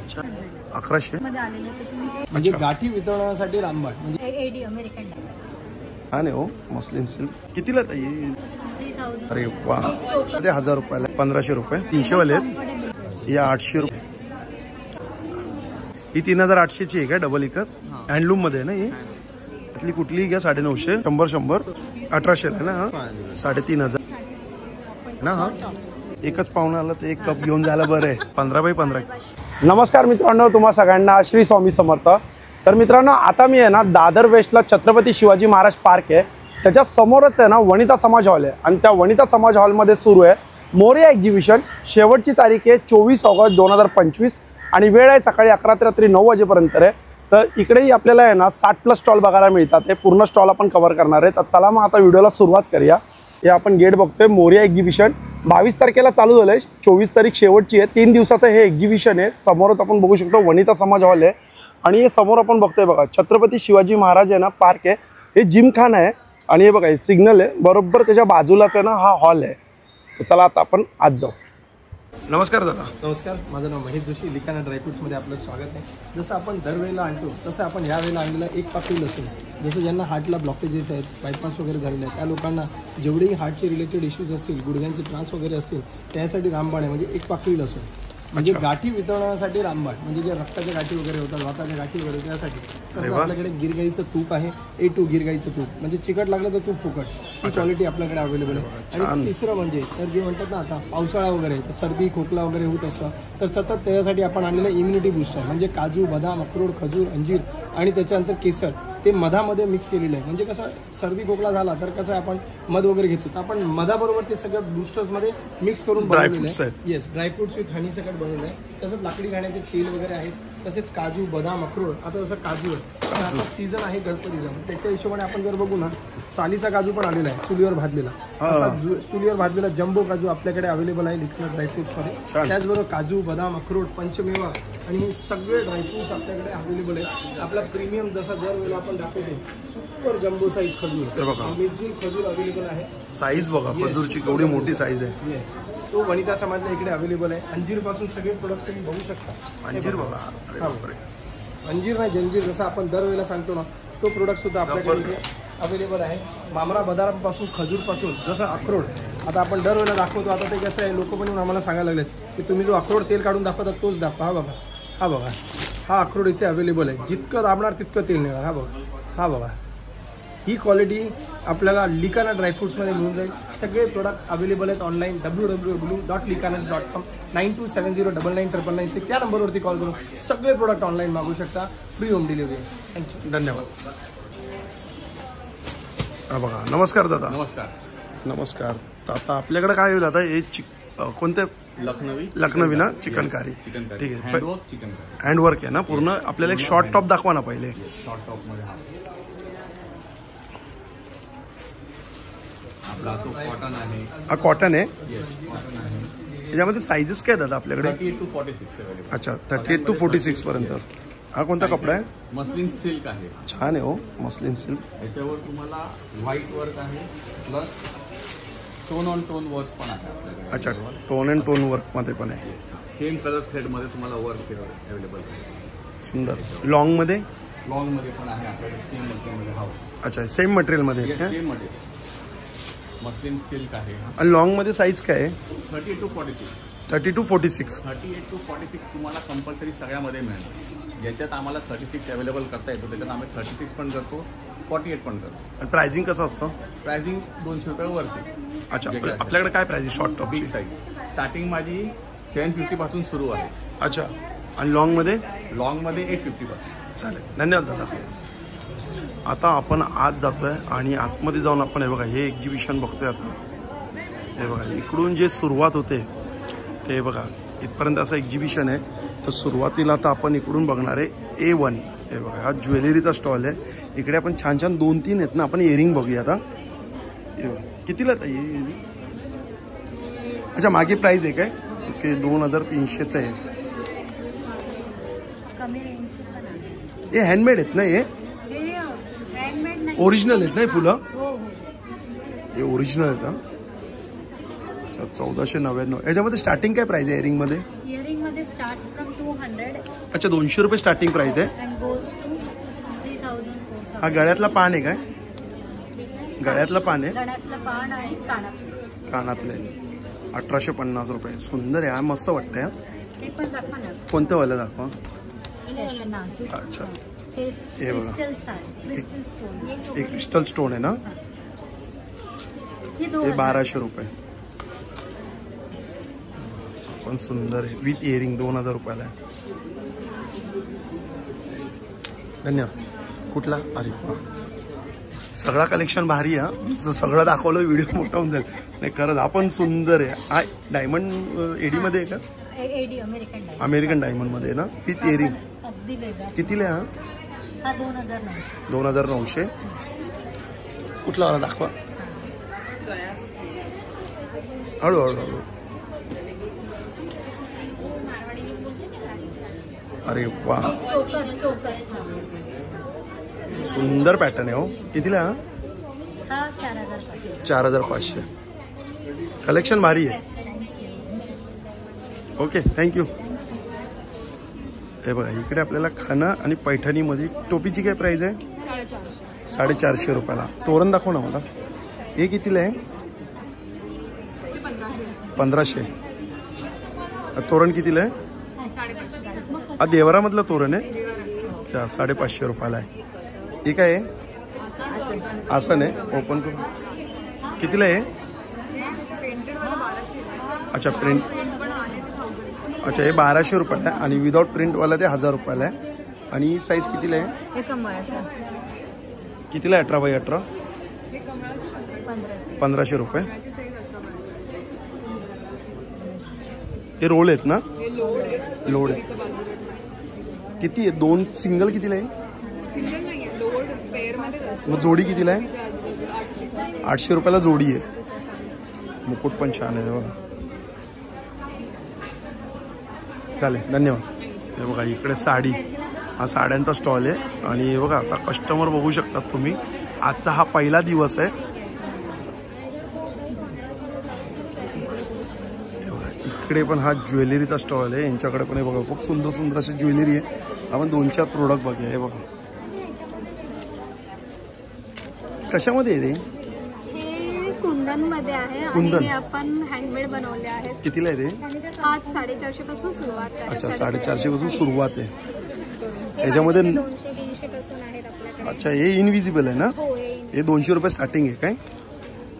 1100 मध्ये आलेले तर तुम्ही ते म्हणजे गाठी वितळण्यासाठी रामबाण म्हणजे एडी अमेरिकन हा नाही हो मस्लिन सिल्क कितीला ताई? 3000 अरे वा ते 1000 रुपयाला 1500 रुपये 300 वाले आहेत या 800 रुपये. ही 3800 ची आहे का डबल इकत हँडलूम मध्ये ना? ही त्यातली कुठली घ्या 950 100 1800 आहे ना? हा 3500 ना? हा एकच पाहुणा आला तर एक कप घेऊन जायला बरं आहे. 15 बाय 15. नमस्कार मित्रांनो, तुम्हा सगळ्यांना श्री स्वामी समर्थ. तर मित्रांनो आता मी आहे ना दादर वेस्टला छत्रपती शिवाजी महाराज पार्क आहे त्याच्या समोरच आहे ना वनिता समाज हॉल आहे आणि त्या वनिता समाज हॉलमध्ये सुरू आहे मोरया एक्झिबिशन. शेवटची तारीख आहे 24 ऑगस्ट 2025 आणि वेळ आहे सकाळी 11 ते रात्री 9 वाजेपर्यंत आहे. तर इकडेही आपल्याला आहे ना 60+ स्टॉल बघायला मिळतात. हे पूर्ण स्टॉल आपण कव्हर करणार आहे. तर चला मग आता व्हिडिओला सुरुवात करूया. हे आपण गेट बघतोय मोरया एक्झिबिशन 22 तारखेला चालू झालंय. 24 तारीख शेवटची आहे. 3 दिवसाचं हे एक्झिबिशन आहे. समोरच आपण बघू शकतो वनिता समाज हॉल आहे आणि हे समोर आपण बघतोय बघा छत्रपती शिवाजी महाराज आहे ना पार्क आहे. हे जिमखाना आहे आणि हे बघा हे सिग्नल आहे बरोबर त्याच्या बाजूलाच आहे ना हा हॉल आहे. तर चला आता आपण आज जाऊ. नमस्कार दादा. नमस्कार, माझं नाव महेश जोशी. लिकाना ड्रायफ्रुट्समध्ये आपलं स्वागत आहे. जसं आपण दरवेळेला आणतो तसं आपण यावेळेला आणलेला एक पाकळी लसूण. जसं ज्यांना हार्टला ब्लॉकेजेस आहेत, बायपास वगैरे झालेले आहेत, त्या लोकांना जेवढेही हार्टचे रिलेटेड इश्यूज असतील, गुडघ्यांचे त्रास वगैरे असतील त्यासाठी रामबाण आहे. म्हणजे एक पाकळी लसूण म्हणजे गाठी वितळण्यासाठी रामबाण. म्हणजे जे रक्ताच्या गाठी वगैरे होतात, वाताच्या गाठी वगैरे त्यासाठी. तसं आपल्याकडे गिरगाईचं तूप आहे A2 गिरगाईचं तूप. म्हणजे चिकट लागलं तर तूप फुकट, ही क्वालिटी आपल्याकडे अवेलेबल आहे. आणि तिसरं म्हणजे तर जे म्हणतात ना आता पावसाळा वगैरे सर्दी खोकला वगैरे होत असतं तर सतत त्याच्यासाठी आपण आणलेलं इम्युनिटी बूस्टर म्हणजे काजू, बदाम, अक्रोड, खजूर, अंजीर आणि त्याच्यानंतर केसर ते मधामध्ये मिक्स केलेलं आहे. म्हणजे कसं सर्दी खोकला झाला तर कसं आपण मध वगैरे घेतो तर आपण मधाबरोबर ते सगळं बूस्टर्समध्ये मिक्स करून बनवलेलं आहे. येस, ड्रायफ्रुट्स विथ हनी सकट बनवलं आहे. तसंच लाकडी खाण्याचे तेल वगैरे आहेत. तसेच काजू, बदाम, अक्रोड. आता जसं काजू आहे आता सीझन आहे गणपतीचा, त्याच्या हिशोबाने आपण जर बघू ना सालीचा काजू पण आलेला आहे चुलीवर भाजलेला. चुलीवर भाजलेला जम्बो काजू आपल्याकडे अवेलेबल आहे लिक्विड ड्रायफ्रुट्समध्ये. त्याचबरोबर काजू, बदाम, अक्रोड, पंचमेवा आणि हे सगळे ड्रायफ्रुट्स आपल्याकडे अवेलेबल आहे. आपला प्रीमियम जसा दरवेळेला आपण दाखवतो सुपर जम्बो साईज खजूर, मिरजूल खजूर अवेलेबल आहे. साईज बघा खजूरची केवढी मोठी साईज आहे. येस, तो वनिता समाजला इकडे अवेलेबल आहे. अंजीर पासून सगळे प्रोडक्ट तुम्ही बघू शकता. अंजीर बघा, अंजीर नाही जंजीर जसं आपण दरवेळेला सांगतो ना तो प्रोडक्ट सुद्धा आपल्याकडे इथे अवेलेबल आहे. मामरा बदामपासून खजूरपासून जसं अक्रोड आता आपण दरवेळेला दाखवतो. आता ते कसं आहे लोक पण येऊन आम्हाला सांगायला लागलेत की तुम्ही जो अक्रोड तेल काढून दाखवता तोच दाखवा. हा बघा हा अक्रोड इथे अवेलेबल आहे. जितकं दाबणार तितकं तेल निघणार. हा बघा ही क्वालिटी आपल्याला लिकाना ड्रायफ्रुट्समध्ये मिळून जाईल. सगळे प्रोडक्ट अवेलेबल आहेत ऑनलाईन www.likanas.com 9270999996 या नंबरवरती कॉल करून सगळे प्रोडक्ट ऑनलाईन मागू शकता. Free home delivery. थँक्यू, धन्यवाद. हा बघा नमस्कार दादा. नमस्कार. नमस्कार. तर आता आपल्याकडे काय होईल आता हे कोणते लखनवी ना चिकनकारी. ठीक आहे, हँडवर्क आहे ना पूर्ण. आपल्याला एक शॉर्ट टॉप दाखवा ना पहिले. शॉर्ट टॉप मध्ये आपला तो कॉटन आहे. हा कॉटन आहे. कॉटन आहे. याच्यामध्ये साईजेस काय दादा आपल्याकडे? 38 to 46. अच्छा 38 to 46 पर्यंत. हा कोणता कपडा आहे? मस्लिन सिल्क आहे. छान आहे हो मस्लिन सिल्क. याच्यावर तुम्हाला व्हाईट वर्क आहे plus tone on tone work पण आहे आपल्याकडे. अच्छा टोन अँड टोन वर्क मध्ये पण आहे. सेम कलर थ्रेड मध्ये तुम्हाला वर्क अवेलेबल आहे. सुंदर. लॉंग मध्ये? लॉंग मध्ये पण आहे आपल्याकडे सेम मटेरियल मध्ये. अच्छा सेम मटेरियल मध्ये. सेम मटेरियल मस्लिन सिल्क आहे. आणि लॉंग मध्ये साईज काय आहे? 30 to 46. 30 to 46. 38 to 46 तुम्हाला कंपल्सरी सगळ्यामध्ये मिळणार. ज्याच्यात आम्हाला 36 अवेलेबल करता येतो त्याच्यात आम्ही 36 पण करतो, 48 पण करतो. आणि प्राइसिंग कसं असतं? प्राइसिंग 200 रुपये वरती. अच्छा आपल्याकडे काय प्राइस आहे short top? Big size starting माझी 750 पासून सुरू आहे. अच्छा आणि लॉंग मध्ये? लॉंग मध्ये 850 पासून. चालेल, धन्यवाद दादा. आता आपण आत जातोय आणि आतमध्ये जाऊन आपण हे बघा हे एक्झिबिशन बघतोय. आता हे बघा इकडून जे सुरुवात होते ते बघा इथपर्यंत असं एक्झिबिशन आहे. तर सुरुवातीला आता आपण इकडून बघणार आहे A1. हे बघा हा ज्वेलरीचा स्टॉल आहे. इकडे आपण छान छान 2-3 आहेत ना. आपण इयरिंग बघूया आता. कितीला आहे? अच्छा मागे प्राइस आहे काय? ओके 2300च आहे. हे हँडमेड आहेत ना? हे ओरिजिनल आहेत ना फुलं? हे ओरिजिनल आहेत. 1499. याच्यामध्ये स्टार्टिंग काय प्राइस आहे इयरिंग मध्ये? इयरिंग मध्ये स्टार्ट फ्रॉम 200 अच्छा 200 रुपये स्टार्टिंग प्राइस आहे. And goes to 3000. हा गळ्यातला पान आहे काय? गळ्यातलं पान आहे, गळ्यातलं पान आणि कानातलं. कानातले 1850 रुपये. सुंदर आहे, हा मस्त वाटतंय. ते पण दाखवा ना. कोणतं वालं दाखवा. नाजूक. अच्छा हे हे बघा. क्रिस्टल्स आहे, क्रिस्टल स्टोन. एक क्रिस्टल स्टोन आहे ना, हे हे 2000. 1200 रुपये. पण सुंदर आहे विथ इयरिंग 2000 रुपयाला आहे. धन्यवाद. कुठला? अरे वा, सगळा कलेक्शन भारी आहे. सगळं दाखवलं व्हिडिओ मोठा होऊन जाईल. नाही खरंच आपण सुंदर आहे. हा डायमंड एडी मध्ये आहे का? AD American diamond. American diamond मध्ये आहे ना, विथ इयरिंग. अगदी वेगळा. कितीला आहे हा 2009. 2900. कुठला वाला दाखवा. हळूहळू हळू. अरे वा, चोकर चोकर. सुंदर पॅटर्न आहे हो. कितीला? हा 4000. 4500. कलेक्शन भारी आहे. Okay thank you. हे बघा इकडे आपल्याला खाना आणि पैठणीमध्ये टोपीची काय प्राइस आहे? 450 रुपयाला. तोरण दाखव ना मला. हे कितीला आहे? 1500. तोरण कितीला आहे? हा देवरामधलं तोरण आहे. 550 रुपयाला आहे. हे काय आहे? आसन आहे. ओपन करू. कितीला आहे? अच्छा प्रिंट. अच्छा हे 1200 रुपयाला आहे आणि विदाउट प्रिंटवाला ते 1000 रुपयाला आहे. आणि साईज कितीला आहे? हे कमळाचं कितीला आहे? 18x18. 1500 रुपये. हे रोल आहेत ना? लोड आहेत. किती आहे? 2 सिंगल कितीला आहे? मग जोडी कितीला आहे? 800 रुपयाला जोडी आहे. मुकुट पण छान आहे बघा. चालेल धन्यवाद. हे बघा इकडे साडी, हा साड्यांचा स्टॉल आहे. आणि बघा आता कस्टमर बघू शकतात तुम्ही. आजचा हा पहिला दिवस आहे. इकडे पण हा ज्वेलरीचा स्टॉल आहे. यांच्याकडे पण हे बघा खूप सुंदर सुंदर अशी ज्वेलरी आहे. आपण 2-4 प्रोडक्ट बघूया. हे बघा कशामध्ये आहे ते? हे कुंदनमध्ये आहे कुंदन. आणि हे आपण हँडमेड बनवले आहेत. कितीला आहे ते? आज 450 पासून सुरुवात आहे. अच्छा 450 पासून सुरुवात आहे. हे याच्यामध्ये 200-300 पासून आहेत आपल्याकडे. अच्छा हे इनविजिबल आहे ना? हो हे 200 रुपये स्टार्टिंग आहे काय?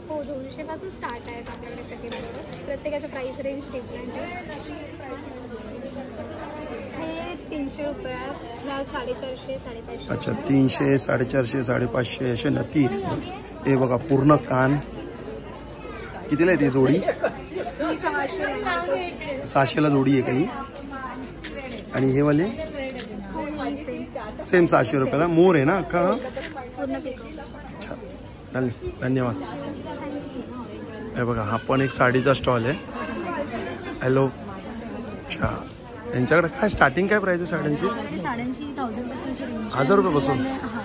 हो 200 पासून स्टार्ट आहेत आपल्याकडे सगळे प्रोडक्ट्स. प्रत्येकाच्या प्राइस रेंज डिफरंट आहे. हे 300 रुपयात, 450, 550. अच्छा 300, 450, 550 असे नती. हे बघा पूर्ण कान. कितीला आहे ती जोडी? ही 600. 600ला जोडी आहे काही. आणि हे वाले सेम 600 रुपयाला. मोर आहे ना का? अच्छा धन्यवाद. हे बघा हा पण एक साडीचा स्टॉल आहे. हॅलो. अच्छा यांच्याकडे काय स्टार्टिंग काय प्राइस आहे साड्यांची? आपल्याकडे साड्यांची 1000 पासूनची रेंज. 1000 रुपयापासून? हां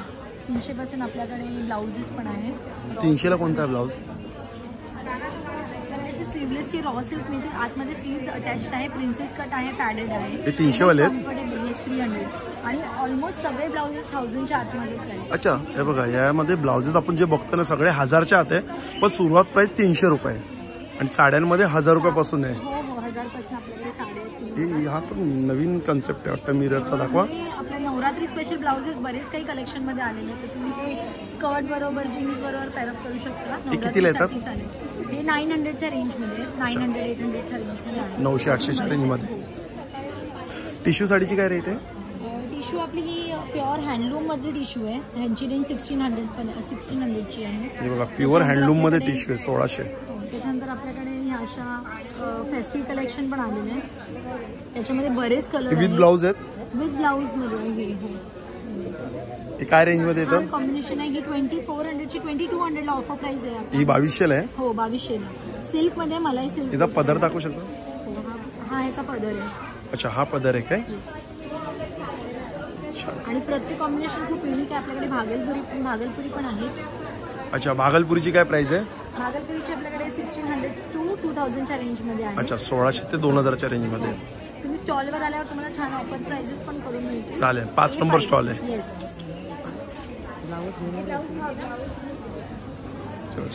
300 पासून आपल्याकडे ब्लाउजेस पण आहेत. 300ला कोणता आहे ब्लाऊज? स्लीवलेसची रॉ सिल्क मिळते. आतमध्ये स्लीव्स अटॅच्ड आहे. प्रिन्सेस कट आहे, पॅडेड आहे. हे 300 वाले आहेत? कम्फर्टेबल. येस 300. आणि ऑलमोस्ट सगळे ब्लाउजेस 1000च्या आतमध्येच आहे. अच्छा हे बघा यामध्ये ब्लाउजेस आपण जे बघतो ना सगळे 1000च्या आत आहे. पण सुरुवात प्राइस 300 रुपये आणि साड्यांमध्ये 1000 रुपयापासून आहे. हो हो 1000 पासून आपल्याकडे साड्या आहेत. हा पण नवीन कन्सेप्ट आहे वाटतं. मिररचा दाखवा. हे आपल्या नवरात्री स्पेशल ब्लाउजेस बरेच काही कलेक्शन मध्ये आलेले आहेत. तर तुम्ही ते स्कर्ट बरोबर जीन्स बरोबर पेअरअप करू शकता. हे कितीला येतात? हे 900च्या रेंजमध्ये. 900-800च्या रेंजमध्ये आहे. 900-800च्या रेंजमध्ये. टिश्यू साडीची काय रेट आहे? टिश्यू आपली ही प्युअर हँडलूम मधली टिश्यू आहे. ह्यांची रेंज 1600ची आहे. हे बघा प्युअर हँडलूम मध्ये टिश्यू आहे 1600. त्याच्यानंतर आपल्याकडे ह्या अशा फेस्टिव्ह कलेक्शन पण आलेले आहे. त्याच्यामध्ये बरेच कलर विथ ब्लाऊज आहेत? विथ ब्लाऊज मध्ये आहे. हो हे काय रेंज मध्ये येतं? कॉम्बिनेशन आहे. ही 2400ची 2200ला ऑफर प्राइस आहे आता. ही 2200ला आहे? हो 2200ला. सिल्क मध्ये मलाई सिल्क. तिचा पदर दाखवू शकतो? हो हा ह्याचा पदर आहे. अच्छा हा पदर आहे काय? आणि प्रत्येक कॉम्बिनेशन खूप युनिक आहे. आपल्याकडे भागलपुरी पण आहे. अच्छा भागलपुरीची काय प्राइस आहे? भागलपुरीची आपल्याकडे 1600 to 2000च्या रेंजमध्ये आहे. अच्छा 1600 ते 2000च्या रेंजमध्ये. तुम्ही स्टॉलवर आल्यावर तुम्हाला छान ऑफर प्राइसेस पण करून मिळतील. चालेल. 5 नंबर स्टॉल आहे. येस.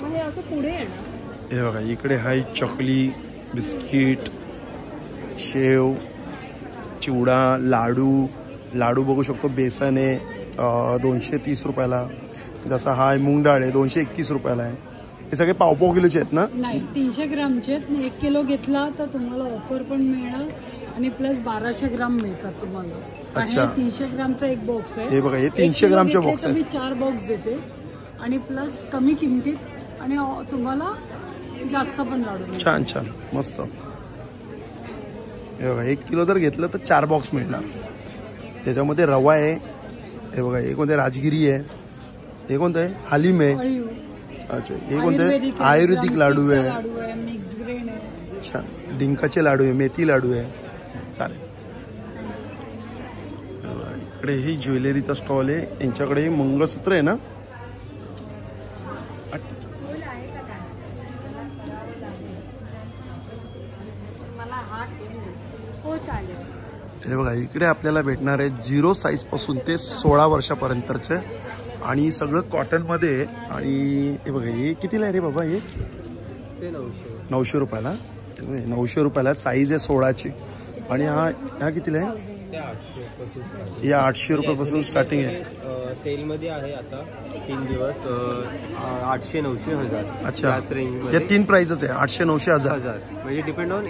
हे असं पुढे येणार. हे बघा इकडे हाय चॉकली, बिस्किट, शेव, चिवडा, लाडू बघू शकतो. बेसन आहे 230 रुपयाला. जसा हा मूग डाळ आहे 231 रुपयाला आहे. हे सगळे पाव किलोचे आहेत ना? नाही, 300 ग्रामचे आहेत. 1 किलो घेतला तर तुम्हाला ऑफर पण मिळणार आणि प्लस 1200 ग्राम मिळतात तुम्हाला. अच्छा. 300 ग्रामचा एक बॉक्स आहे. हे बघा हे 300 ग्रामचे बॉक्स आहे. मी 4 बॉक्स देते आणि प्लस कमी किमतीत आणि तुम्हाला जास्त पण लाडू मिळतात. छान छान मस्त. हे बघा 1 किलो जर घेतलं तर 4 बॉक्स मिळणार. त्याच्यामध्ये रवा आहे. हे बघा हे कोणते राजगिरी आहे. हे कोणतं आहे हालीम आहे. अच्छा हे कोणतं आहे आयुर्वेदिक लाडू आहे. मिक्स ग्रेन आहे. छान. डिंकाचे लाडू आहे, मेथी लाडू आहे. चालेल. इकडे ही ज्वेलरीचा स्टॉल आहे. यांच्याकडे हे मंगळसूत्र आहे ना. हे बघा इकडे आपल्याला भेटणार आहे 0 साईज पासून ते 16 वर्षापर्यंतचे आणि सगळं कॉटनमध्ये. आणि हे बघा हे कितीला आहे रे बाबा? हे 900 रुपयाला. 900 रुपयाला साईज आहे 16ची. आणि हा कितीला आहे? हे 800 रुपयापासून स्टार्टिंग आहे. सेलमध्ये आहे आता 3 दिवस 800, 900, 1000. अच्छा या 3 प्राइसच आहे 800, 900, 1000 म्हणजे डिपेंड ऑन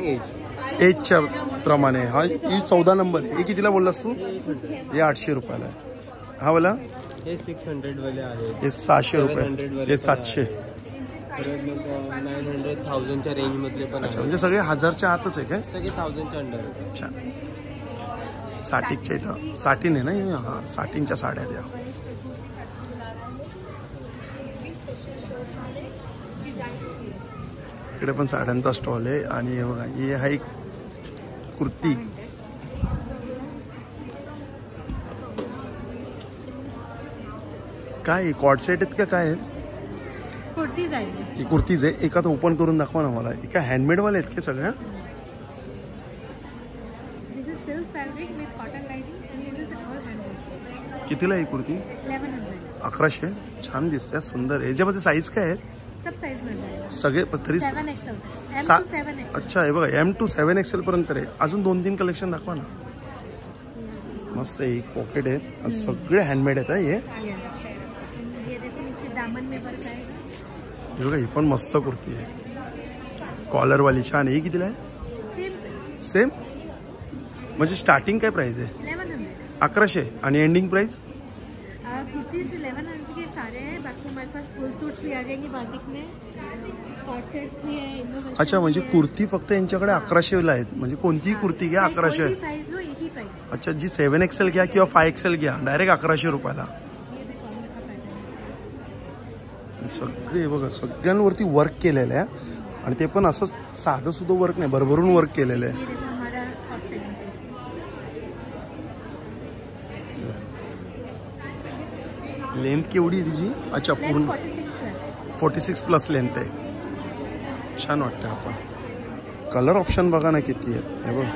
एजच्या प्रमाणे. हा ही 14 नंबर आहे. हे कितीला बोललास तू? हे 800 रुपयाला आहे. हा वाला हे 600 वाले आहे. हे 600 रुपये. हे 700. 900, 1000च्या रेंज मधले पण. अच्छा म्हणजे सगळे 1000च्या आतच आहे काय? सगळे 1000च्या अंडर. अच्छा. साटिकच्या इथं साटिन आहे ना. हा साटिनच्या साड्या द्या. इकडे पण साड्यांचा स्टॉल आहे. आणि हे बघा ही आहे कुर्ती. काय कॉर्ड सेट आहेत का काय आहेत? कुर्तीज आहे. ही कुर्तीज आहे. एका तर ओपन करून दाखवा ना मला. एका हँडमेड वाले आहेत का सगळ्या? कितीला ही कुर्ती? 1100. छान दिसते, सुंदर आहे. याच्यामध्ये साईज काय आहेत? सब साइज मिल जाएगा. सगळे तरी 7XL. M to 7XL. अच्छा हे बघा M to 7XL पर्यंत आहे. अजून 2-3 कलेक्शन दाखवा ना. मस्त आहे. एक पॉकेट आहे. सगळे हँडमेड आहेत. हे देखो नीचे दामन में वर्क आएगा. हे बघा ही पण मस्त कुर्ती आहे. कॉलर वाली छान आहे. ही कितीला आहे? सेम. म्हणजे स्टार्टिंग काय प्राइस आहे? 1100. 1100. आणि एंडिंग प्राइस? कुर्तीज 1100 के सारे हैं. बाकी हमारे पास फुल सूट्स भी आ जाएंगे बाटिक में. कॉर्ड सेट्स भी है. अच्छा म्हणजे कुर्ती फक्त यांच्याकडे 1100ला आहेत. म्हणजे कोणतीही कुर्ती घ्या 1100. साइज लो एक ही प्राइस. अच्छा जी 7XL घ्या किंवा 5XL घ्या डायरेक्ट 1100 रुपयाला. सगळे बघा सगळ्यांवरती वर्क केलेलं आहे. आणि ते पण असं साधं सुद्धा वर्क नाही, भरभरून वर्क केलेलं आहे. लेंथ केवढी आहे तिची? अच्छा पूर्ण 46 प्लस लेंथ आहे. छान वाटतं. आपण कलर ऑप्शन बघा ना किती आहेत. हे बघ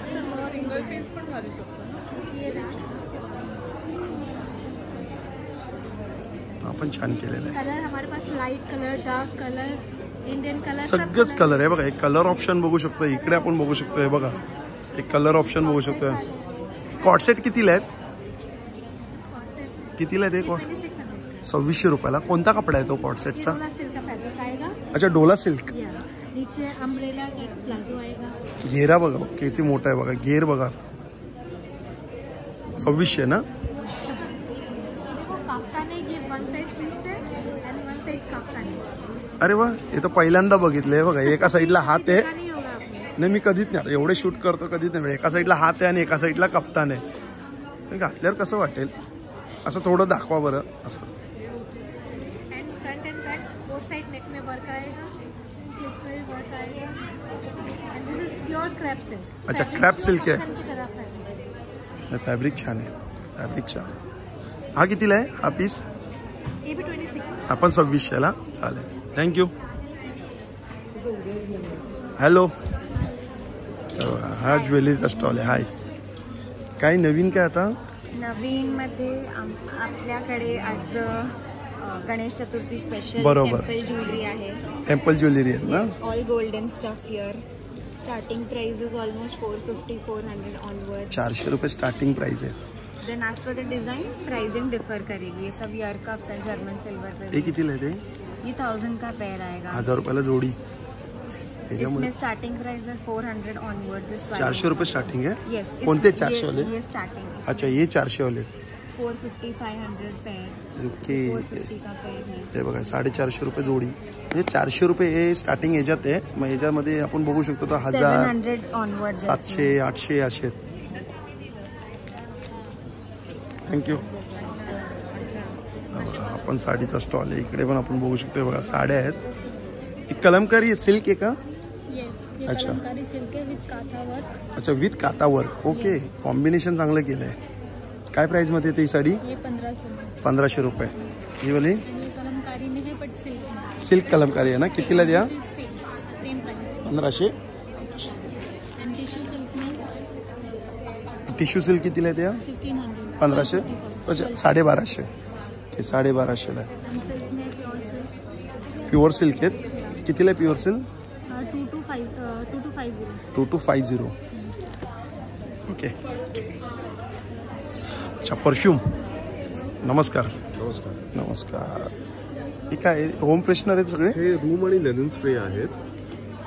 आपण छान केलेलं आहे. कलर हमारे pass light colour, dark colour, Indian colour सगळेच कलर आहे. बघा एक कलर ऑप्शन बघू शकतो. इकडे आपण बघू शकतो. हे बघा एक कलर ऑप्शन बघू शकतो. कॉर्ड सेट कितीला आहेत? कितीला आहे ते कॉर्ड? 2600 रुपयाला. कोणता कपडा आहे तो कॉर्ड सेटचा? अच्छा डोला सिल्क. नीचे अम्ब्रेला प्लाजो आएगा. घेरा बघा किती मोठा आहे. बघा घेर बघा. 2600 ना. अरे वा हे तर पहिल्यांदा बघितलंय. बघा एका साईडला हात आहे. नाही मी कधीच नाही एवढे शूट करतो कधीच नाही. एका साईडला हात आहे आणि एका साईडला कप्तान आहे. घातल्यावर कसं वाटेल असं थोडं दाखवा बरं. असं अच्छा क्रॅप सिल्क आहे. फॅब्रिक छान आहे. फॅब्रिक छान आहे. हा कितीला आहे हा पीस? आपण 2600ला. चालेल थँक्यू. हॅलो हा ज्वेलरीचा स्टॉल आहे. हाय, काय नवीन काय आता? नवीनमध्ये आपल्याकडे आज गणेश चतुर्थी स्पेशल बरोबर. टेम्पल ज्वेलरी आहे. टेम्पल ज्वेलरी आहे ना? All golden stuff here. Starting price is almost 450-400 onward. 400 रुपये स्टार्टिंग प्राइस है. Then as per the design pricing differ करेगी. ये सब ear cups and German silver पे. ये कितीला आहे ते? ये 1000 का पेयर आएगा. 1000 रुपयाला जोडी. इसमें स्टार्टिंग प्राइस है 400 ऑनवर्ड. 400 रुपये स्टार्टिंग है. यस. कोणते 400 वाले? ये स्टार्टिंग. अच्छा, ये 400 वाले. 450-500 पेयर. ओके. 450 का पेयर है. ते बघा 450 रुपये जोडी. म्हणजे 400 रुपये हे स्टार्टिंग ह्याच्यात आहे. मग ह्याच्यामध्ये आपण बघू शकतो तर 1000, 700 ऑनवर्ड. 700, 800 असे. थँक्यू. आपण साडीचा स्टॉल आहे. इकडे पण आपण बघू शकतो. बघा साड्या आहेत. ही कलमकारी सिल्क आहे का? अच्छा. अच्छा, विथ काथा वर्क. ओके, कॉम्बिनेशन चांगलं केलं आहे. काय प्राइस मध्ये ती साडी? 1500 रुपये. ही वाली सिल्क कलमकारी आहे ना? कितीला द्या? 1500. टिश्यू सिल्क कितीला द्या? 1500. अच्छा, 1250. हे 1250ला. प्युअर सिल्क आहेत. कितीला आहे प्युअर सिल्क? 2250. ओके. अच्छा, परफ्यूम. नमस्कार. नमस्कार. नमस्कार. हे काय होम फ्रेशनर आहेत सगळे? हे रूम आणि लेनिन स्प्रे आहेत.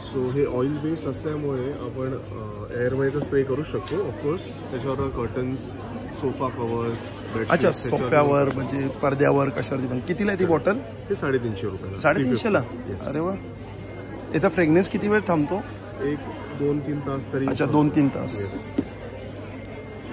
सो हे ऑइल बेस्ड असल्यामुळे आपण एअरमध्ये तर स्प्रे करू शकतो. ऑफकोर्स त्याच्यावर कर्टन्स, सोफा कवर्स. अच्छा, सोफ्यावर म्हणजे पडद्यावर कशावरती पण. कितीला आहे ती बॉटल? हे 350 रुपये. 350ला? अरे वा. याचा फ्रेग्रन्स किती वेळ थांबतो? 1-2-3 तास तरी. अच्छा, 2-3 तास.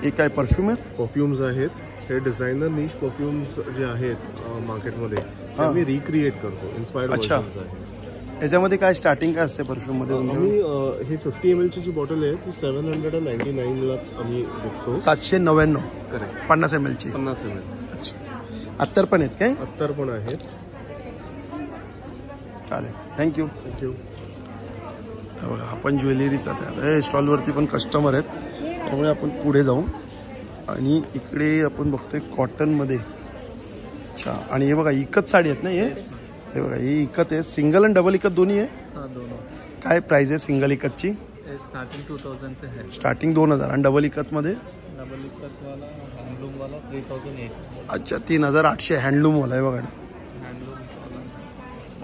हे काय परफ्यूम आहेत? परफ्युम्स आहेत. हे डिझायनर निश परफ्युम्स जे आहेत मार्केटमध्ये ते आम्ही रिक्रिएट करतो. इन्स्पायर्ड वर्जन्स आहेत. याच्यामध्ये काय स्टार्टिंग काय असते परफ्यूम मध्ये? आम्ही हे 50 ml ची जी बॉटल आहे ती 799लाच आम्ही विकतो. 799. करेक्ट. 50 ml ची. 50 ml. अच्छा. अत्तर पण आहेत काय? अत्तर पण आहेत. चालेल, थँक्यू. थँक्यू. बघा आपण ज्वेलरीचाच आहे. स्टॉलवरती पण कस्टमर आहेत, त्यामुळे आपण पुढे जाऊ. आणि इकडे आपण बघतोय कॉटनमध्ये. अच्छा, आणि हे बघा इकत साडी आहेत ना? हे बघा ही इकत आहे. सिंगल आणि डबल इकत दोन्ही आहे? काय प्राइस आहे सिंगल इकतची? स्टार्टिंग 2000 से है. स्टार्टिंग 2000. आणि डबल इकतमध्ये? डबल इकत वाला हँडलूम वाला 3008. अच्छा, 3800 हँडलूम वाला आहे. बघा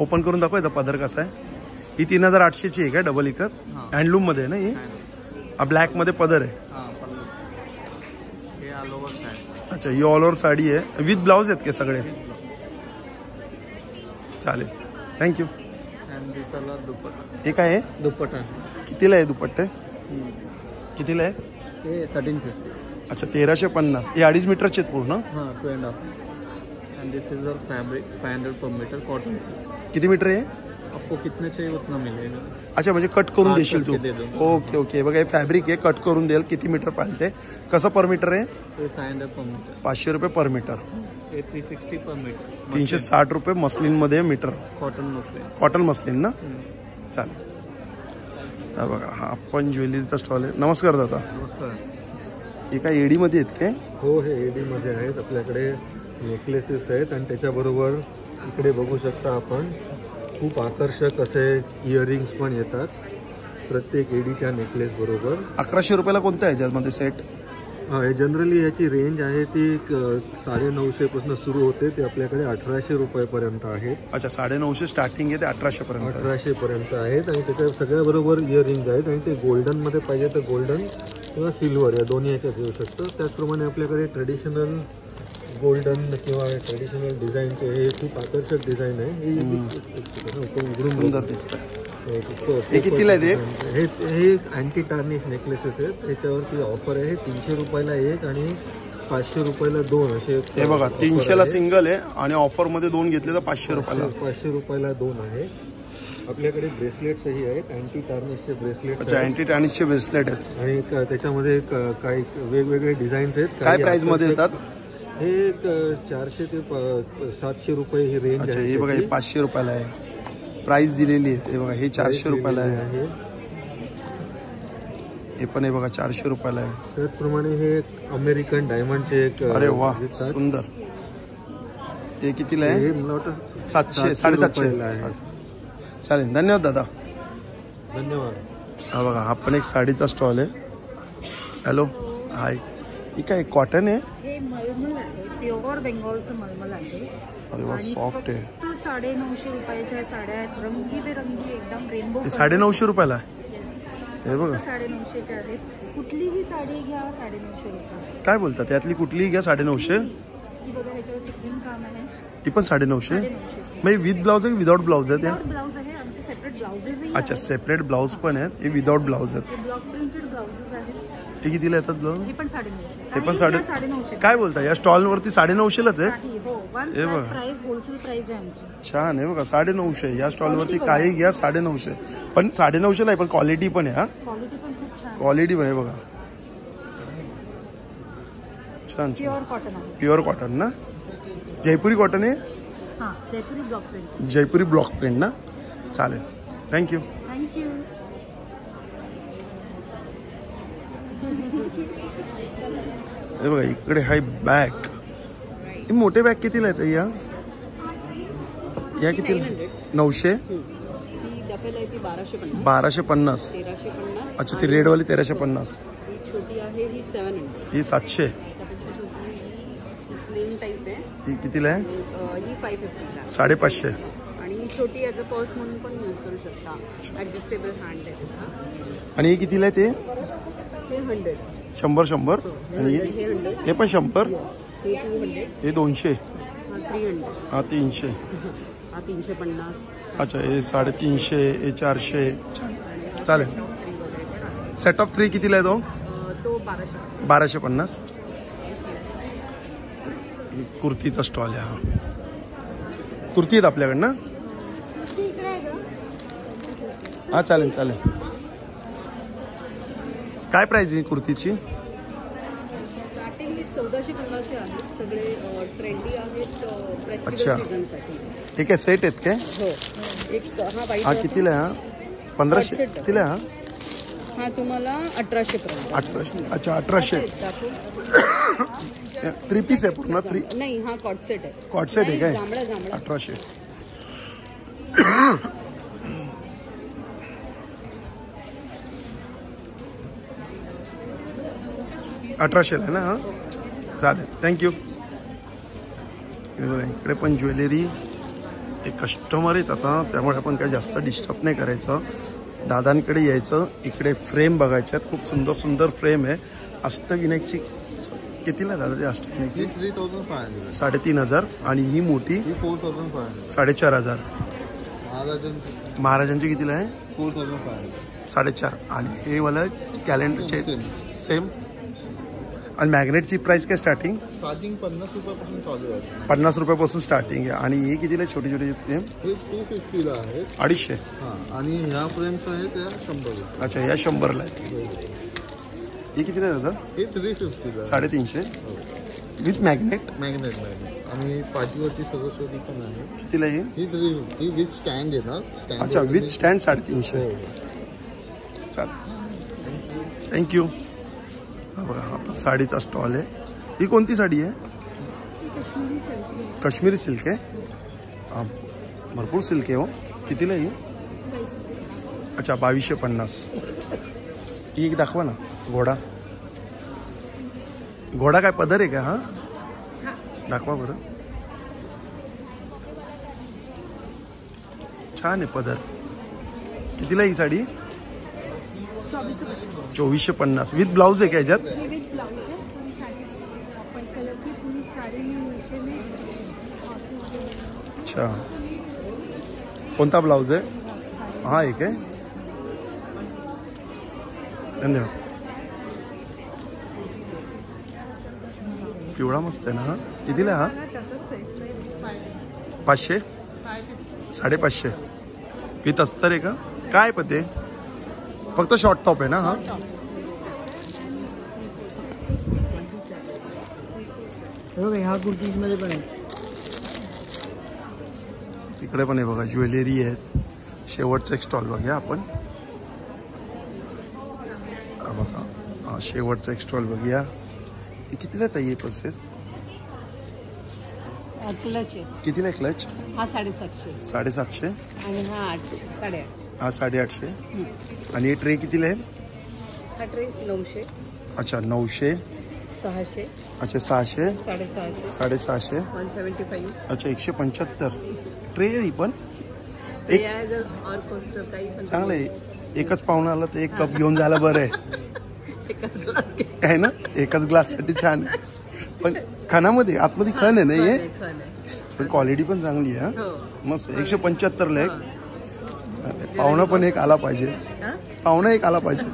ओपन करून दाखवायचा पदर कसा आहे. ही 3800ची आहे का डबल इकत? हँडलूम मध्ये आहे ना ही? ब्लॅक मध्ये पदर आहे. अच्छा, ही ऑल ओव्हर साडी आहे. विथ ब्लाउज आहेत का सगळे? चालेल, थँक्यू. हे काय आहे? दुपट्टा. कितीला आहे दुपट्टे? कितीला आहे? 1350. अच्छा, 1350. हे 2.5 मीटरचे आहेत पूर्ण? हां, 2.5. And this is our fabric 500 per metre cotton से. किती मीटर आहे? आपको कितने चाहिए उतना मिलेगा. अच्छा, म्हणजे कट करून देशील तू? Okay okay. बघा हे फॅब्रिक आहे, कट करून देईल. किती मीटर पाहिजे ते? कसं पर मीटर आहे? 500 पर मीटर. 500 रुपये पर मीटर. 360 पर मीटर. 360 रुपये मस्लिन मध्ये metre. Cotton muslin. Cotton muslin ना? चालेल. हा बघा, हा आपण ज्वेलरीचा स्टॉल आहे. नमस्कार दादा. नमस्कार. हे काय एडीमध्ये आहेत काय? हो, हे एडीमध्ये आहेत. आपल्याकडे नेकलेसेस आहेत आणि त्याच्याबरोबर इकडे बघू शकता आपण खूप आकर्षक असे इयरिंग्स पण येतात प्रत्येक एडीच्या नेकलेस बरोबर. 1100 रुपयाला कोणतं आहे याच्यामध्ये सेट? हे जनरली याची रेंज आहे ती 950 पासून सुरू होते. ते आपल्याकडे 1800 रुपयापर्यंत आहेत. अच्छा, 950 स्टार्टिंग आहे ते 1800 पर्यंत. 1800 पर्यंत आहेत. आणि त्याच्या सगळ्याबरोबर इयरिंग्स आहेत. आणि ते गोल्डनमध्ये पाहिजे तर गोल्डन किंवा सिल्वर या दोन्ही ह्याच्यात येऊ शकतं. त्याचप्रमाणे आपल्याकडे ट्रेडिशनल गोल्डन किंवा ट्रेडिशनल डिझाईनचे हे खूप आकर्षक डिझाईन आहे. सुंदर दिसतं. हे कितीला आहे ते? हे अँटी टार्निश नेकलेसेस आहेत. त्याच्यावरती ऑफर आहे. 300 रुपयाला एक आणि 500 रुपयाला 2 असे. हे बघा 300ला सिंगल आहे आणि ऑफर मध्ये 2 घेतले तर 500 रुपयाला. 500 रुपयाला 2 आहे. आपल्याकडे ब्रेसलेट्सही आहेत. अँटी टार्निशचे ब्रेसलेट. अच्छा, अँटी टार्निशचे ब्रेसलेट आहेत. आणि त्याच्यामध्ये काही वेगवेगळे डिझाईन्स आहेत. काय प्राइस मध्ये येतात? हे 400 ते 700 रुपये ही रेंज आहे. हे बघा हे 500 रुपयाला आहे. प्राइस दिलेली आहे. हे बघा हे 400 रुपयाला आहे. हे पण आहे बघा 400 रुपयाला आहे. त्याचप्रमाणे हे एक अमेरिकन डायमंडचे एक अरे वा सुंदर. हे कितीला आहे? हे मला वाटतं 700 750 आहे. चालेल धन्यवाद दादा. धन्यवाद. हा बघा हा पण एक साडीचा स्टॉल आहे. Hello hi. ही काय कॉटन आहे? हे मलमल आहे, प्युअर बेंगॉलचं मलमल आहे. अरे वा सॉफ्ट आहे. 950 रुपयाच्या साड्या आहेत, रंगीबेरंगी एकदम रेनबो. 950 रुपयाला आहे. हे बघा 950च्या आहेत. कुठलीही साडी घ्या 950 रुपये. काय बोलतात त्यातली कुठलीही घ्या 950. ही बघा ह्याच्यावर सिक्विन काम आहे. ती पण 950. मग विथ ब्लाउज आहे की विदाउट ब्लाउज आहे? विदाउट ब्लाउज आहे. आमचे सेपरेट ब्लाउजेस. अच्छा सेपरेट ब्लाउज पण आहेत. हे विदाउट ब्लाउज आहेत. हे ब्लॉक प्रिंटेड ब्लाउजेस आहेत. हे कितीला येतात ब्लाउज? हे पण 950. हे पण 950. काय बोलता या स्टॉल वरती 950लाच आहे? हो वन हे बघा प्राइस होलसेल प्राइस आहे आमची. छान आहे बघा 950. या स्टॉल वरती काही घ्या 950. पण 950ला आहे पण क्वालिटी पण आहे. हा क्वालिटी पण खूप छान. क्वालिटी पण आहे बघा छान. प्युअर कॉटन आहे. प्युअर कॉटन ना? जयपुरी कॉटन आहे? हां जयपुरी ब्लॉक प्रिंट. जयपुरी ब्लॉक प्रिंट ना? चालेल थँक्यू. थँक्यू. हे बघा इकडे हाय बॅग. हे मोठे बॅग कितीला आहेत या? या किती? 900. 1250. अच्छा ती रेडवाली 1350. छोटी आहे ही 700. ही 700. स्लिम टाइप आहे. ही कितीला आहे? ही 550. 550. आणि छोटी ॲज अ पर्स म्हणून पण यूज करू शकता. ॲडजस्टेबल हँड आहे त्याचा. आणि हे कितीला आहे ते? हे 100. 100 आणि हे पण 100. हे 200. हे 200. हा 300. हा 300. हा 350. अच्छा हे 350. हे 400. चालेल. सेट ऑफ 3 कितीला आहे तो? तो 1200. 1250. कुर्तीचा स्टॉल आहे हा. कुर्ती आहेत आपल्याकडनं? हा चालेल चालेल. काय प्राइस आहे कुर्तीची? स्टार्टिंग 1450 आहेत. सगळे ट्रेंडी आहेत अच्छा. फेस्टिवल सीझनसाठी. हे काय सेट आहेत काय? हो. एक हा बाई. हा कितीला आहे? हा 1500. कितीला आहे हा? हा तुम्हाला 1800 पर्यंत. 1800. अच्छा 1800. 3 पीस आहे पूर्ण? नाही हा कॉट सेट आहे. कॉट सेट आहे काय? जांभळा 1800. 1800 आहे ना? हा चालेल थँक्यू. इकडे पण ज्वेलरी. हे कस्टमर आहेत आता त्यामुळे आपण काही जास्त डिस्टर्ब नाही करायचं. दादांकडे यायचं. इकडे फ्रेम बघायच्या आहेत. खूप सुंदर सुंदर फ्रेम आहे. अष्टविनायकची कितीला दादा ते अष्टविनायकची? 3500. 3500. आणि ही मोठी 4500. 4500. महाराजांची कितीला आहे? 4500. 4.5. आणि हे वाला कॅलेंडरचे सेम. आणि मॅग्नेटची प्राइस काय स्टार्टिंग? 50 रुपयापासून चालू आहे. 50 रुपयापासून स्टार्टिंग आहे. आणि हे कितीला आहे छोटी छोटी फ्रेम? हे 250ला आहे. 250. हां आणि ह्या फ्रेम्स आहेत त्या 100. अच्छा ह्या 100ला आहे. हे कितीला आहे दादा? हे 350ला. 350 विथ मॅग्नेट. मॅग्नेट आणि पाठीवरची सरस्वती पण आहे. कितीला आहे? ही विथ स्टँड येणार. अच्छा विथ स्टँड 350. चालेल थँक्यू. हा बघा हा पण साडीचा स्टॉल आहे. ही कोणती साडी आहे? काश्मीरी सिल्क आहे. हां भरपूर सिल्क आहे हो. कितीला आहे? अच्छा 2250. ही एक दाखवा ना. घोडा. घोडा काय पदर आहे का? हा दाखवा बरं. छान आहे पदर. कितीला ही साडी? 2450 विथ ब्लाउज आहे का ह्याच्यात? अच्छा कोणता ब्लाउज आहे? हा एक आहे. धन्यवाद. पिवळा मस्त आहे ना? हा कितीला हा? 500. 550 विथ अस्तर आहे का? काय पण ते फक्त शॉर्ट टॉप आहे ना? हा ह्या कुर्तीज मध्ये पण आहे. तिकडे पण आहे बघा ज्वेलरी आहेत. शेवटचा एक स्टॉल बघूया आपण. बघा शेवटचा एक स्टॉल बघूया. हे कितीला ताई आहे पर्सेस? क्लच आहे. कितीला क्लच? हा 750. 750. आणि हा 800 850. हा 850. आणि हे ट्रे कितीला आहे? हा ट्रे 900. अच्छा 900. 600. अच्छा 600. 650. 650. 175. अच्छा 175 ट्रे आहे. पण एक और कोस्टर काही पण चांगलं आहे. एकच पाहुणा आला तर एक कप घेऊन जायला बरं आहे. एकच ग्लास आहे ना, एकाच ग्लाससाठी छान आहे. पण खानामध्ये आतमध्ये खण आहे ना हे, पण क्वालिटी पण चांगली आहे. मस्त 175ला एक. पाहुणा पण एक आला पाहिजे. पाहुणा एक आला पाहिजे.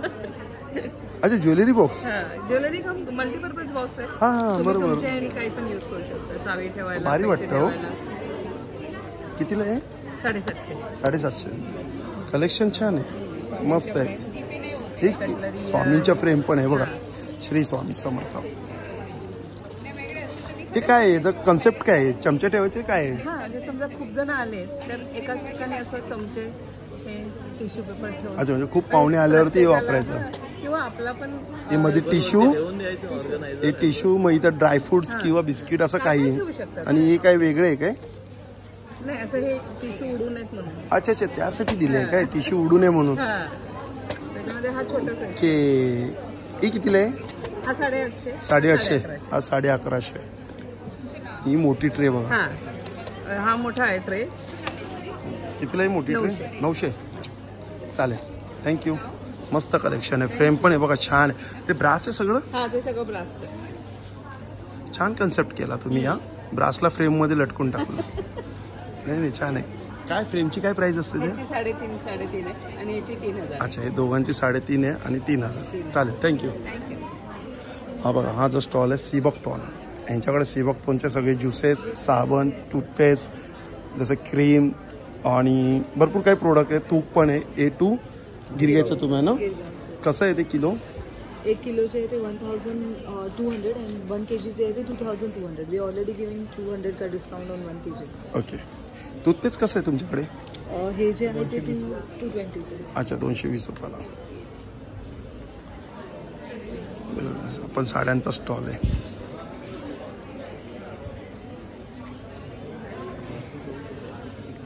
अच्छा ज्वेलरी बॉक्स. ज्वेलरी का मल्टीपर्पज बॉक्स आहे. हा बरोबर. काही पण यूज करू शकता. चावी ठेवायला भारी वाटतं हो. कितीला आहे? 750. 750. कलेक्शन छान आहे, मस्त आहे. एक स्वामींच्या फ्रेम पण आहे बघा. श्री स्वामी समर्थ. हे काय आहे? कन्सेप्ट काय आहे? चमचे ठेवायचे काय आहे? हा म्हणजे समजा खूप जण आले तर एकाच ठिकाणी असं चमचे हे टिश्यू पेपर ठेवून. अच्छा म्हणजे खूप पाहुणे आल्यावरती वापरायचं. किंवा आपला पण हे मध्ये टिश्यू, हे टिश्यू मग इथं ड्रायफ्रुट्स किंवा बिस्किट असं काही आहे. आणि हे काय वेगळं आहे काय? नाही असं हे टिश्यू उडू नयेत म्हणून. अच्छा अच्छा त्यासाठी दिलंय काय? टिश्यू उडू नये म्हणून. त्याच्यामध्ये हा छोटासा आहे. हे कितीला आहे? हा 850. 850. हा 1150. ही मोठी ट्रे बघा. हा मोठा आहे ट्रे. कितीला आहे मोठी ट्रे? 900. चालेल, थँक्यू. मस्त कलेक्शन आहे. फ्रेम पण आहे बघा, छान आहे. ते ब्रास आहे सगळं? हा ते सगळं ब्रास आहे. छान कन्सेप्ट केला तुम्ही. या ब्रासला फ्रेम मध्ये लटकून टाकलं. नाही छान आहे. काय फ्रेमची काय प्राइस असते ते? 3.5 आहे आणि याची 3000. अच्छा हे दोघांची 3.5 आहे आणि 3000. चालेल, थँक्यू. हा बघा, हा जो स्टॉल आहे सीबकतॉन. यांच्याकडे सीबकतॉनचे सगळे ज्युसेस, साबण, टूथपेस्ट, जसं क्रीम आणि भरपूर काही प्रोडक्ट आहे. तूप पण आहे. A2 गिरग्याचं तूप आहे ना? कसं आहे ते किलो? 1 किलोचे आहे ते 1200 and 1 kgचे आहे ते 2200. वी ऑलरेडी गिविंग 200 का discount on 1 kg. Okay. Toothpaste कसं आहे तुमच्याकडे? हे जे आहे ते 220. अच्छा 220 रुपयाला. आपण साड्यांचा स्टॉल आहे.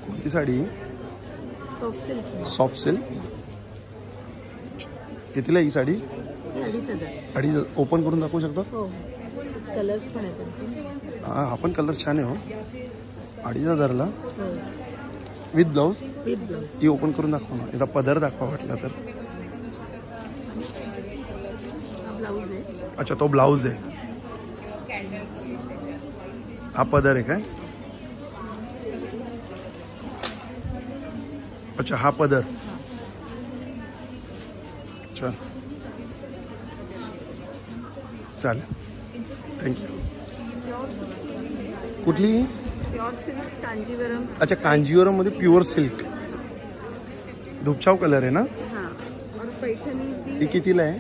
कोणती sari? Soft silk. Soft silk. कितीला ही साडी? 2,500. ओपन करून दाखवू शकतो? हो. कलर्स पण आहेत. हा हा पण कलर छान आहे हो. 2,500ला विथ ब्लाऊज. ही ओपन करून दाखवा ना. याचा पदर दाखवा वाटला तर. अच्छा तो ब्लाऊज आहे. हा पदर आहे काय? अच्छा हा पदर. अच्छा चालेल, थँक्यू. कुठली? Pure silk Kanjeevaram. अच्छा कांजीवरम मध्ये प्युअर सिल्क. धुपछाव कलर आहे ना? हां. और पैठणीज भी. ही कितीला आहे?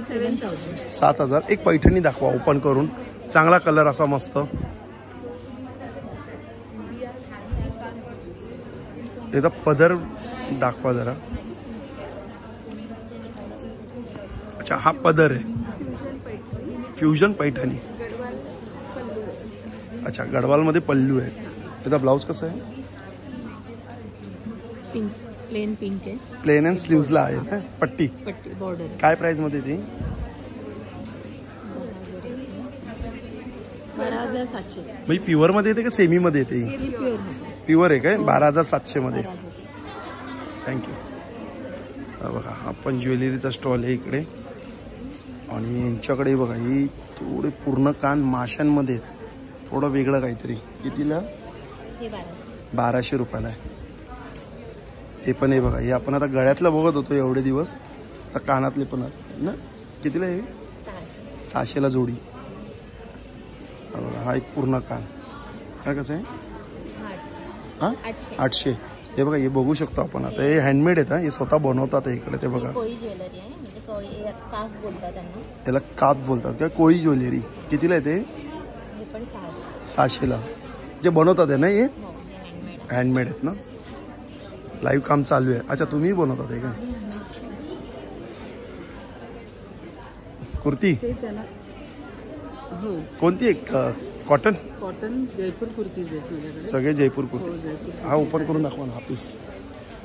7,000. 7,000. एक पैठणी दाखवा ओपन करून. चांगला कलर असा मस्त. याचा पदर दाखवा जरा. अच्छा हा पदर आहे. फ्युजन पैठणी. अच्छा गडवालमध्ये पल्लू आहे. त्याचा ब्लाऊज कसं आहे? पिंक. प्लेन पिंक आहे. प्लेन अँड स्लीव्सला आहे ना पट्टी. पट्टी बॉर्डर. काय प्राइस मध्ये ती? 12,700. म्हणजे प्युअर मध्ये येते का सेमी मध्ये येते? प्युअर आहे काय? 12,700 मध्ये. थँक्यू. बघा आपण ज्वेलरीचा स्टॉल आहे इकडे. आणि यांच्याकडे बघा ही थोडे पूर्ण कान माशांमध्ये थोडं वेगळं काहीतरी. कितीला? 1200 रुपयाला आहे. ते पण आहे बघा. हे आपण आता गळ्यातलं बघत होतो एवढे दिवस. आता कानातले पण आहेत ना. कितीला आहे? 600ला जोडी. हा एक पूर्ण कान. काय कसं आहे? हां 800. हे बघा हे बघू शकतो आपण. आता हे हँडमेड आहेत. हे स्वतः बनवतात इकडे. ते बघा त्याला काप बोलतात काय? कोळी ज्वेलरी. कितीला आहे ते? 600ला. जे बनवतात आहे ना हे हँडमेड आहेत ना. लाईव्ह काम चालू आहे. अच्छा तुम्ही बनवतात आहे का? कुर्ती ते त्याला हो कोणती आहे? कॉटन? कॉटन जयपूर कुर्तीज आहेत माझ्याकडे. सगळे जयपूर हो, कुर्ती. जयपूर. हा ओपन करून दाखवा ना हा पीस.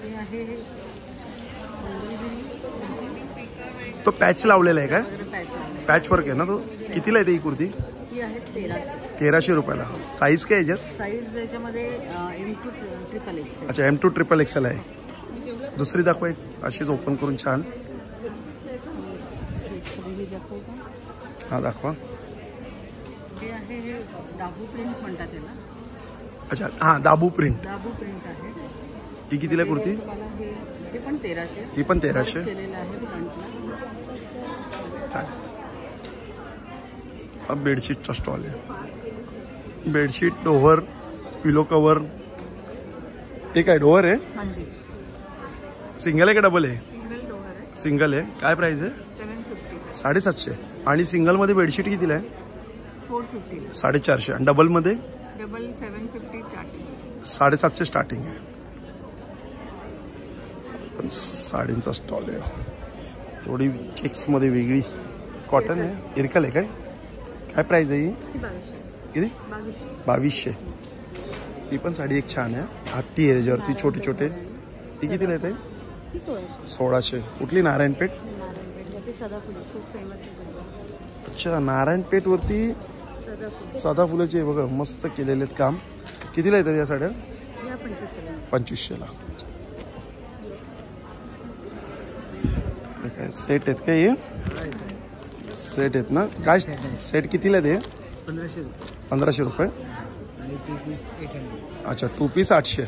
हे आहे तो पॅच लावलेला आहे काय? पॅच आहे. पॅच वर्क आहे ना तो? कितीला येते ही कुर्ती? ही आहे 1300. 1300 रुपयाला. साईज काय याच्यात? साईज याच्यामध्ये M2 ट्रिपल एक्सेल. अच्छा M2 ट्रिपल एक्सेल आहे. दुसरी दाखवा एक अशीच ओपन करून छान. हा दाखवा. हे आहे हे दाबू प्रिंट म्हणतात त्याला. अच्छा हा दाबू प्रिंट. दाबू प्रिंट आहे. ही कितीला आहे कुर्ती? हे पण 1300. ही पण 1300. केलेलं आहे फ्रंटला. चालेल. हा बेडशीटचा स्टॉल आहे. बेडशीट, डोवर, पिलो कवर. ते काय डोवर आहे? म्हणजे सिंगल आहे का डबल आहे? सिंगल डोअर आहे. सिंगल आहे. काय प्राइस आहे? 750. 750. आणि सिंगलमध्ये बेडशीट कितीला आहे? 450. 450. आणि डबलमध्ये? Double 750 starting. 750 स्टार्टिंग आहे. पण साडींचा स्टॉल आहे. थोडी चेक्समध्ये वेगळी. कॉटन आहे. इरकल आहे काय? काय प्राइस आहे ही? 2200. किती? 2200. ती पण साडी एक छान आहे. हत्ती आहे ज्यावरती छोटे छोटे. ही कितीला येते? 1600. कुठली? नारायणपेठ? सदाफुली खूप फेमस आहे. अच्छा नारायणपेठवरती सदाफुलाचे बघा मस्त केलेले आहेत काम. कितीला येतात या साड्या? 2500ला. काय सेट आहेत काय? हे सेट आहेत ना? काय सेट कितीला ते? 1500 रुपये. अच्छा 2 पीस 800.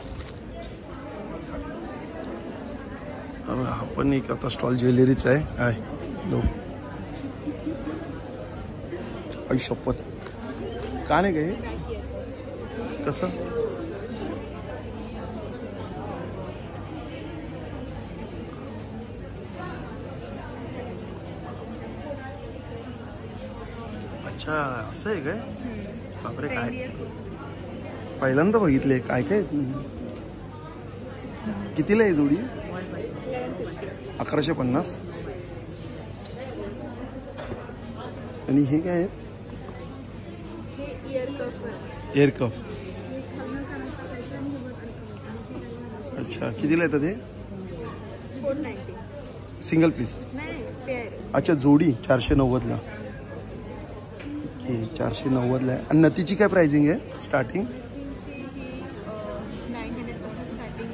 हा पण एक आता स्टॉल ज्वेलरीचा आहे. लो आई शपथ का नाही काय? कसं? अच्छा असं आहे काय? बापरे काय पहिल्यांदा बघितले. काय काय कितीला आहे जोडी? 1150. आणि हे काय आहेत? Ear cuff. अच्छा कितीला येतं ते? 490. Single piece? अच्छा जोडी 490ला. ओके 490ला आहे. आणि नतीची काय प्राइसिंग आहे स्टार्टिंग?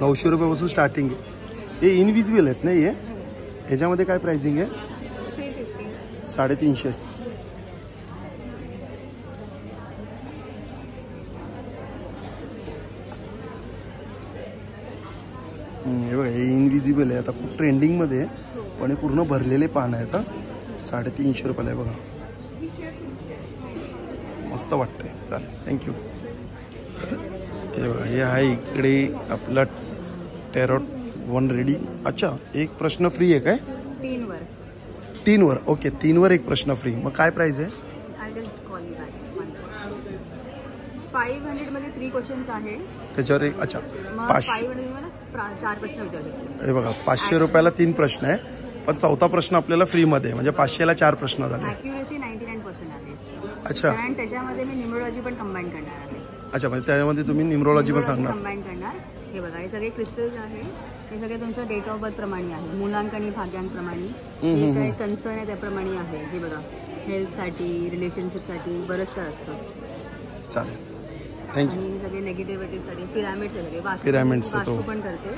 900 रुपयापासून स्टार्टिंग आहे. हे इनविजिबल आहेत नाही? ह्याच्यामध्ये काय प्राइसिंग आहे? 350. हे बघा हे इनविजिबल आहे. आता खूप ट्रेंडिंगमध्ये आहे पण हे पूर्ण भरलेले पान आहेत. 350 रुपयाला आहे बघा. मस्त वाटतंय. चालेल थँक्यू. हे बघा हे आहे इकडे आपला टेरोट 1 रेडी. अच्छा एक प्रश्न फ्री आहे काय? 3 वर. ओके 3 वर एक प्रश्न फ्री. मग काय प्राइस आहे? 500 मध्ये 3 क्वेश्चन्स आहे. त्याच्यावर एक. अच्छा 500. 4 प्रश्न विचारले. हे बघा 500 रुपयाला 3 प्रश्न आहे पण चौथा प्रश्न आपल्याला फ्रीमध्ये म्हणजे 500ला 4 प्रश्न झाले. ॲक्युरेसी 99% आहे. अच्छा कारण त्याच्यामध्ये मी न्यूमरोलॉजी पण कंबाईन करणार आहे. अच्छा म्हणजे त्यामध्ये तुम्ही न्यूमरोलॉजी पण सांगणार? कंबाईन करणार. हे बघा हे सगळे क्रिस्टल्स आहे. हे सगळे तुमच्या डेट ऑफ बर्थ प्रमाणे आहे. मुलांकणी भाग्यांप्रमाणे जे काही कन्सर्न आहे त्याप्रमाणे आहे. हे बघा हेल्थसाठी रिलेशनशिपसाठी बरंचसं असतं. चालेल थँक्यू. आणि सगळे नेगेटिव्हिटीसाठी पिरामिड्स आहे. सगळे पिरामिड्स वास्तू पण करते.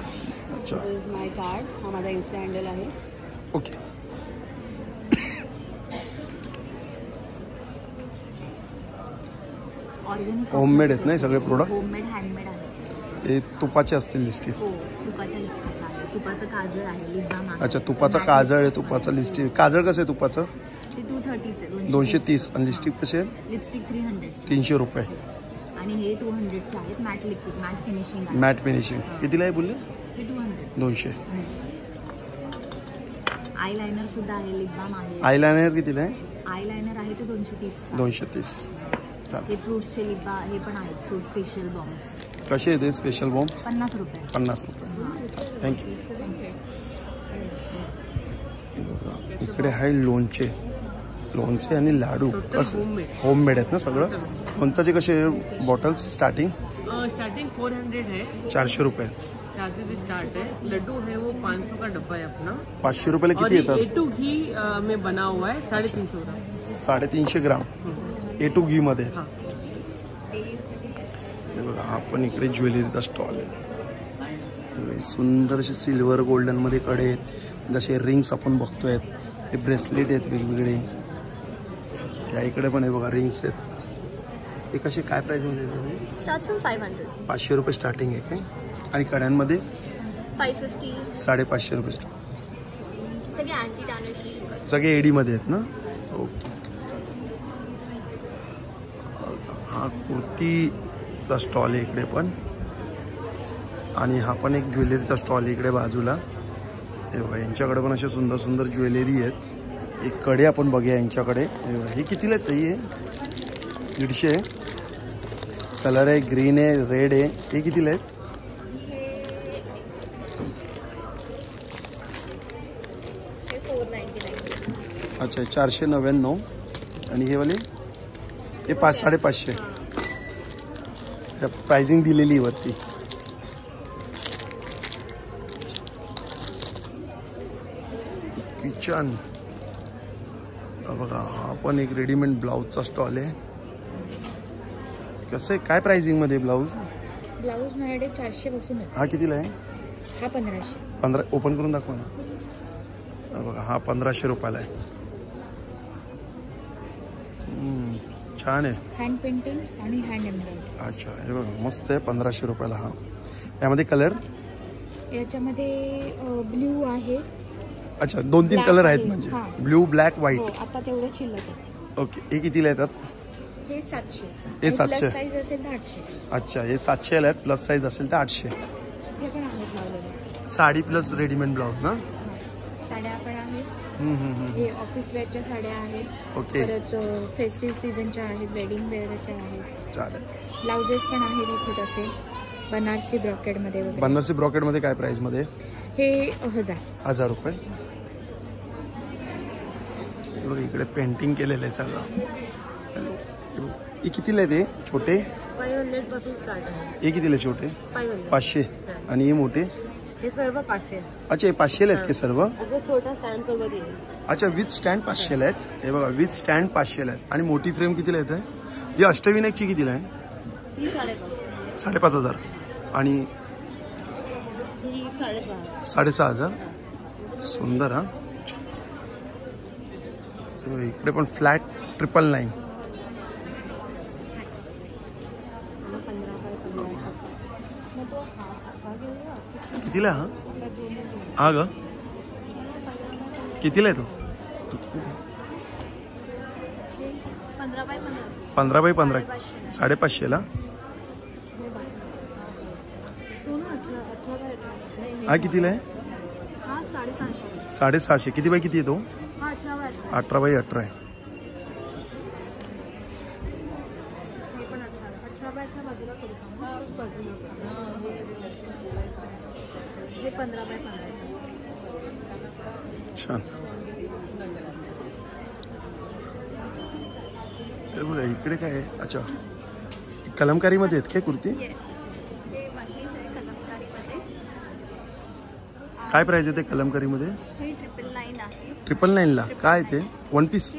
अच्छा इज माय कार्ड. हा माझा इन्स्टा हँडल आहे. ओके. ऑर्गॅनिक होममेड आहेत नाही सगळे प्रोडक्ट? होममेड हँडमेड आहे. हे तुपाचे असतील लिस्टी? हो तुपाचं लिपस्टिक आहे. तुपाचं काजळ आहे. लिप बाम आहे. अच्छा तुपाचा काजळ आहे. तुपाचा लिस्टी. काजळ कसं आहे तुपाचं? ते 230 आहे. 230. आणि लिपस्टिक कसे आहे? लिपस्टिक 300. 300 रुपये. आणि हे 200चे आहेत. मॅट लिक्विड मॅट फिनिशिंग आहे. Matte finishing. कितीला आहे बोलले? हे 200. 200. आयलायनर सुद्धा आहे. लिप बाम आहे. आयलायनर कितीला आहे? आयलायनर आहे ते 230. 230. चालेल. हे फ्रूट्सचे लिप बाम हे पण आहेत. Fruit special bombs. कसे येते स्पेशल बॉम्ब? 50 रुपये. 50 रुपये. थँक्यू. इकडे आहे लोणचे. लोणचे आणि लाडू कसं होममेड आहेत ना सगळं. लोणचाचे कसे बॉटल्स स्टार्टिंग 400 है, 400 रुपये. 400 से स्टार्ट है. लड्डू है वो 500 का डब्बा है अपना. 500 रुपयाला किती येतात? A2 घी में बना हुआ है 350 ग्राम. 350 ग्राम A2 घी मध्ये. बघा हा पण इकडे ज्वेलरीचा स्टॉल आहे. सुंदर असे सिल्वर गोल्डन मध्ये कडे आहेत, जसे रिंग्स आपण बघतोय. हे ब्रेसलेट आहेत वेगवेगळे. या इकडे पण आहे बघा रिंग्स आहेत. हे कसे काय प्राइस मध्ये येतात? Starts from 500. 500 रुपये स्टार्टिंग आहे काय? आणि कड्यांमध्ये 550. 550 रुपये. सगळे अँटी टॅनिश, सगळे एडी मध्ये आहेत ना. ओके. हा कुर्तीचा स्टॉल आहे इकडे पण, आणि हा पण एक ज्वेलरीचा स्टॉल आहे इकडे बाजूला. हे बघा यांच्याकडे पण असे सुंदर सुंदर ज्वेलरी आहेत. एक कडे आपण बघूया यांच्याकडे. हे बघा हे कितीला आहेत ताई? हे 150 कलर आहे, ग्रीन आहे, रेड आहे. हे कितीला आहेत? अच्छा 499. आणि हे वाले हे 550. प्राइसिंग दिलेली वरती. किचन बघा हा पण एक रेडीमेड ब्लाऊजचा स्टॉल आहे. कसं आहे काय प्राइसिंग मध्ये ब्लाऊज? ब्लाऊज माझ्याकडे 400 पासून आहे. हा कितीला आहे? हा 1500. 15 ओपन करून दाखवा ना. बघा हा 1500 रुपयाला आहे. छान आहे. हँड पेंटिंग आणि हँड एम्ब्रॉयडरी. अच्छा हे बघा मस्त आहे. 1500 रुपयाला. हा यामध्ये कलर? याच्यामध्ये ब्ल्यू आहे. अच्छा 2-3 कलर आहेत म्हणजे ब्ल्यू, ब्लॅक, व्हाईट. आता तेवढं शिल्लक आहे. ओके. हे कितीला येतात? हे 700. हे 700. साईज असेल तर 800. अच्छा हे 700 ला आहेत. प्लस साईज असेल तर 800. हे पण आहेत लावलेले. साडी प्लस रेडीमेड ब्लाऊज ना. साड्या पण आहेत. हे ऑफिस वेअरच्या साड्या आहेत. ओके. परत फेस्टिव्ह सीझनच्या आहेत, वेडिंग वेअरच्या आहेत. चालेल. ब्लाउजेस पण आहेत इथे तसे बनारसी ब्रॉकेडमध्ये वगैरे. बनारसी ब्रॉकेडमध्ये काय प्राइसमध्ये? हे 1000 रुपये. बघा इकडे पेंटिंग केलेलं आहे सगळं. हे कितीला आहे? ते छोटे 500 पासून स्टार्ट आहे. हे कितीला छोटे? 500. आणि हे मोठे? हे सर्व 500. अच्छा हे 500 आहेत ते सर्व? असं छोटा स्टँड सोबत येईल. अच्छा विथ स्टँड 500 आहेत. हे बघा विथ स्टँड 500 आहेत. आणि मोठी फ्रेम कितीला येते? ही अष्टविनायकची कितीला आहे? ही 5,500. 5,500. आणि ही 6,500. 6,500. सुंदर. हा इकडे पण फ्लॅट 999. कितीला? हा ग कितीला आहे तो? 15 बाय 15 550ला. हा कितीला आहे? 650. किती बाय किती आहे तो? 18 बाय 18 आहे. छान. बघा इकडे काय आहे? अच्छा कलमकारीमध्ये आहेत काय कुर्ती? काय प्राइस आहे ते कलमकारीमध्ये? 999 ला. काय ते? 1 पीस?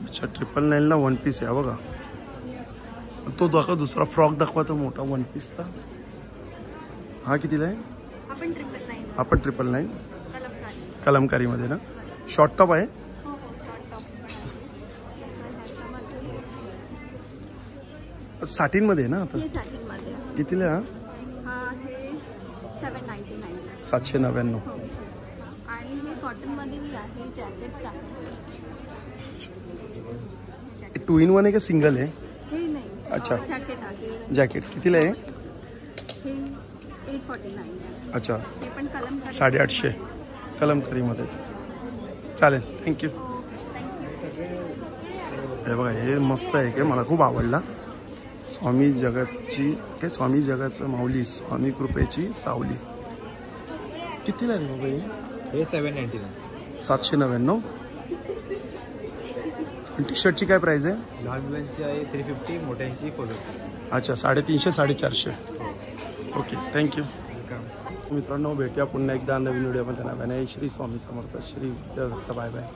अच्छा 999 ला 1 पीस आहे. बघा तो दाखवा दुसरा फ्रॉक दाखवा तो मोठा 1 पीसचा. हा कितीला आहे? आपण 999 कलमकारीमध्ये ना. शॉर्ट टॉप आहे? साठींमध्ये ना आता? कितीला? 799. आणि हे कॉटन मध्ये भी आहे. जॅकेट्स आहे. 2 in 1 आहे का सिंगल आहे? हे नाही. अच्छा जॅकेट आहे. जॅकेट कितीला आहे? हे 849. अच्छा हे पण कलमकारी. 850 कलमकारीमध्येच. चालेल थँक्यू. हे बघा हे मस्त आहे काय मला खूप आवडला. स्वामी जगाची काय स्वामी जगाचं माऊली स्वामी कृपेची सावली. कितीला आहे बाबा हे? 799. 799. टी शर्टची काय प्राईस आहे? लहान मुलांची आहे 350, मोठ्यांची 450. अच्छा 350 450. Okay thank you. मित्रांनो भेटूया पुन्हा एकदा नवीन व्हिडिओमध्ये. नव्याने श्री स्वामी समर्थ, श्री दत्त. Bye bye.